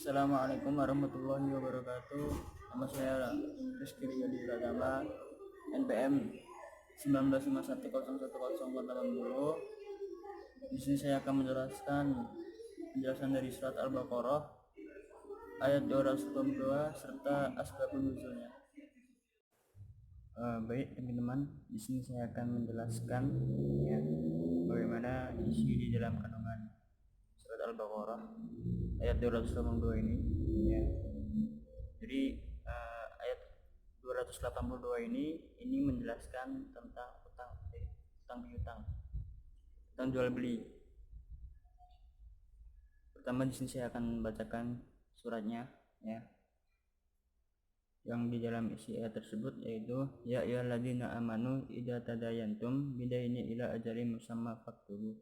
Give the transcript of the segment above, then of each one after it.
Assalamualaikum warahmatullahi wabarakatuh. Nama saya Rizky Riyadi Pratama, NPM 1951011080. Di sini saya akan menjelaskan penjelasan dari surat Al-Baqarah ayat 222 serta asbabun nuzulnya. Baik teman-teman, di sini saya akan menjelaskan ya, bagaimana isi di dalam kandungan surat Al-Baqarah ayat 282 ini ya. Jadi ayat 282 ini menjelaskan tentang utang piutang, utang jual beli. Pertama di sini saya akan bacakan suratnya ya. Yang di dalam isi ayat tersebut yaitu ya ayyuhalladzina amanu idza tadayantum bidaini ila ajalin musamma faktubu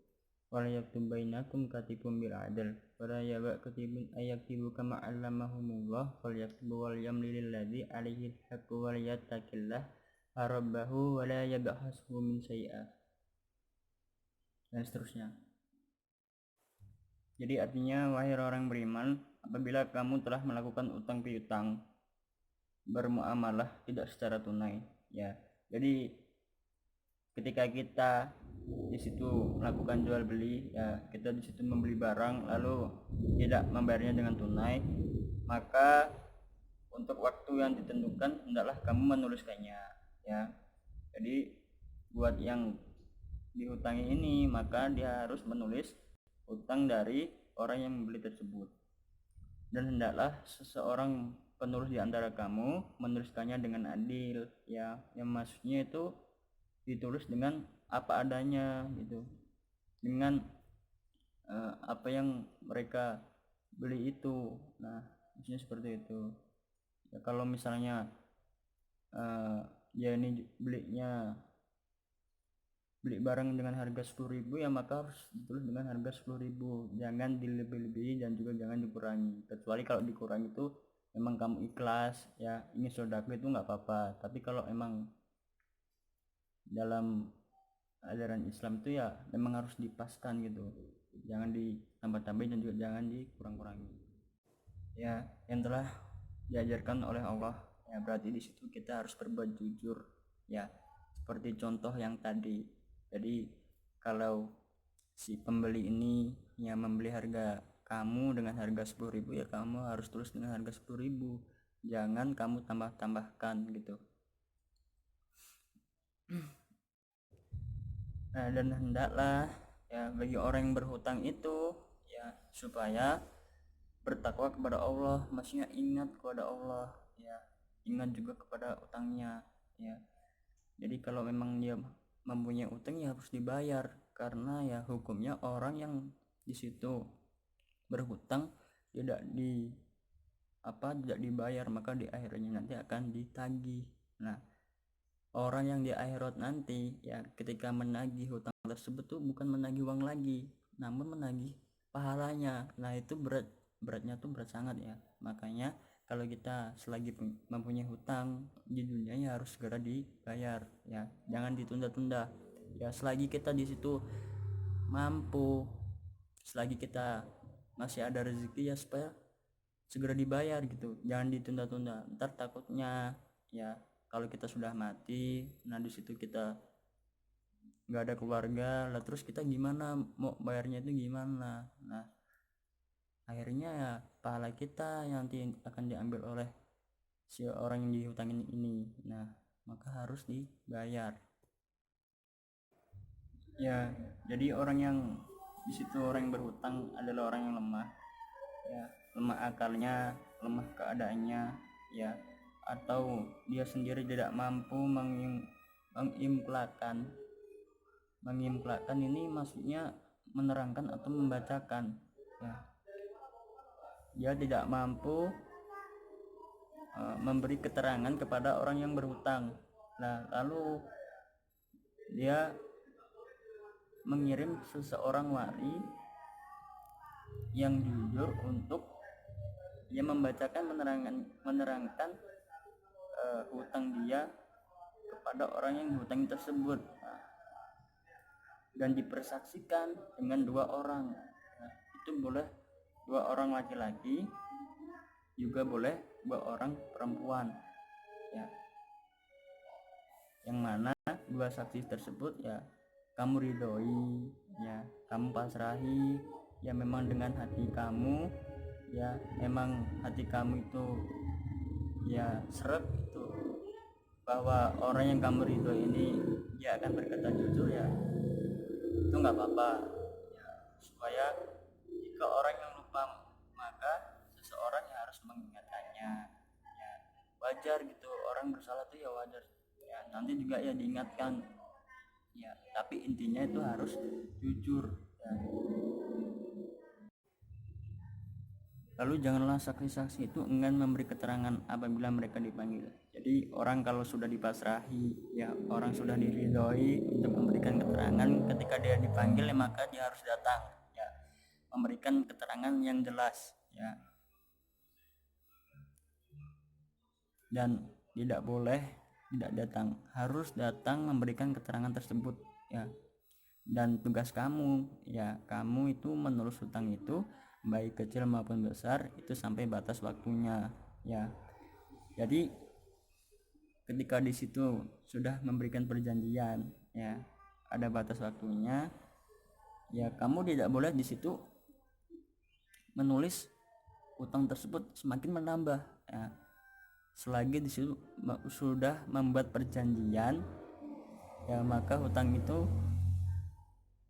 wala yaktub bainakum katibun bil adl wala yaba katibun ayaktibu kama 'allamahumullah falyaktubu wal yamlil ladzi 'alaihi al-haqqu wal yattaqillah rabbahu wala yabhashu min syai'a, dan seterusnya. Jadi artinya, wahai orang beriman, apabila kamu telah melakukan utang piutang, bermuamalah tidak secara tunai ya. Jadi ketika kita di situ melakukan jual beli ya, kita di situ membeli barang lalu tidak membayarnya dengan tunai, maka untuk waktu yang ditentukan hendaklah kamu menuliskannya ya. Jadi buat yang dihutangi ini, maka dia harus menulis utang dari orang yang membeli tersebut, dan hendaklah seseorang penulis di antara kamu menuliskannya dengan adil ya, yang maksudnya itu ditulis dengan apa adanya gitu, dengan apa yang mereka beli itu. Nah, maksudnya seperti itu ya. Kalau misalnya ya ini beli barang dengan harga 10.000 ya, maka harus ditulis dengan harga 10.000, jangan dilebih-lebihi dan juga jangan dikurangi. Kecuali kalau dikurangi itu memang kamu ikhlas ya, ingin sedekah itu nggak apa-apa. Tapi kalau emang dalam ajaran Islam itu ya memang harus dipaskan gitu, jangan ditambah-tambahin dan juga jangan dikurang-kurangi ya, yang telah diajarkan oleh Allah ya. Berarti di situ kita harus berbuat jujur ya, seperti contoh yang tadi. Jadi kalau si pembeli ini yang membeli harga kamu dengan harga 10.000 ya, kamu harus tulis dengan harga 10.000, jangan kamu tambah-tambahkan gitu. Nah, dan hendaklah ya bagi orang yang berhutang itu ya supaya bertakwa kepada Allah, maksudnya ingat kepada Allah ya, ingat juga kepada utangnya ya. Jadi kalau memang dia mempunyai utang ya harus dibayar, karena ya hukumnya orang yang di situ berhutang tidak dibayar, maka di akhirnya nanti akan ditagih. Nah, orang yang di akhirat nanti ya ketika menagih hutang tersebut tuh bukan menagih uang lagi, namun menagih pahalanya. Nah, itu beratnya tuh berat sangat ya. Makanya kalau kita selagi mempunyai hutang di dunia ya harus segera dibayar ya, jangan ditunda-tunda ya. Selagi kita di situ mampu, selagi kita masih ada rezeki ya, supaya segera dibayar gitu, jangan ditunda-tunda. Ntar takutnya ya kalau kita sudah mati, nah di situ kita nggak ada keluarga lah, terus kita gimana mau bayarnya itu gimana. Nah, akhirnya ya pahala kita yang nanti akan diambil oleh si orang yang dihutangin ini. Nah, maka harus dibayar ya. Jadi orang yang di situ, orang yang berhutang adalah orang yang lemah ya, lemah akalnya, lemah keadaannya ya, atau dia sendiri tidak mampu mengimplakan ini maksudnya menerangkan atau membacakan ya. Dia tidak mampu memberi keterangan kepada orang yang berhutang. Nah, lalu dia mengirim seseorang wali yang jujur untuk dia membacakan, menerangkan hutang dia kepada orang yang dihutangi tersebut. Nah, dan dipersaksikan dengan 2 orang. Nah, itu boleh 2 orang laki-laki juga boleh buat orang perempuan, ya, yang mana dua saksi tersebut ya kamu ridhoi, ya kamu pasrahi, ya memang dengan hati kamu, ya memang hati kamu itu ya seret itu bahwa orang yang kamu ridhoi ini dia akan berkata jujur, ya itu nggak apa-apa, ya, supaya jika orang yang lupa maka seseorang yang harus mengingatkannya, ya wajar gitu, orang bersalah tuh ya wajar, ya nanti juga ya diingatkan, ya tapi intinya itu harus jujur, ya. Lalu janganlah saksi-saksi itu enggan memberi keterangan apabila mereka dipanggil. Jadi orang kalau sudah dipasrahi, ya orang sudah diridhoi untuk memberikan keterangan, ketika dia dipanggil ya maka dia harus datang, ya memberikan keterangan yang jelas, ya, dan tidak boleh tidak datang, harus datang memberikan keterangan tersebut, ya. Dan tugas kamu, ya kamu itu menulis hutang itu baik kecil maupun besar itu sampai batas waktunya, ya. Jadi ketika di situ sudah memberikan perjanjian, ya ada batas waktunya, ya kamu tidak boleh di situ menulis hutang tersebut semakin menambah, ya. Selagi di situ sudah membuat perjanjian, ya maka hutang itu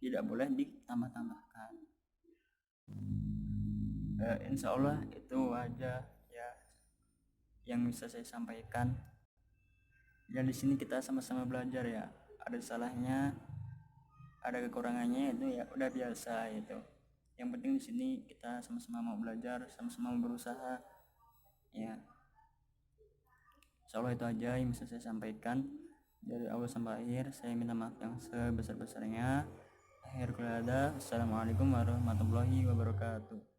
tidak boleh ditambah-tambahkan. Insya Allah itu aja ya yang bisa saya sampaikan. Dan di sini kita sama-sama belajar, ya. Ada salahnya, ada kekurangannya, itu ya udah biasa itu. Yang penting di sini kita sama-sama mau belajar, sama-sama mau berusaha, ya. Insya Allah itu aja yang bisa saya sampaikan. Dari awal sampai akhir saya minta maaf yang sebesar-besarnya. Akhir kata, assalamualaikum warahmatullahi wabarakatuh.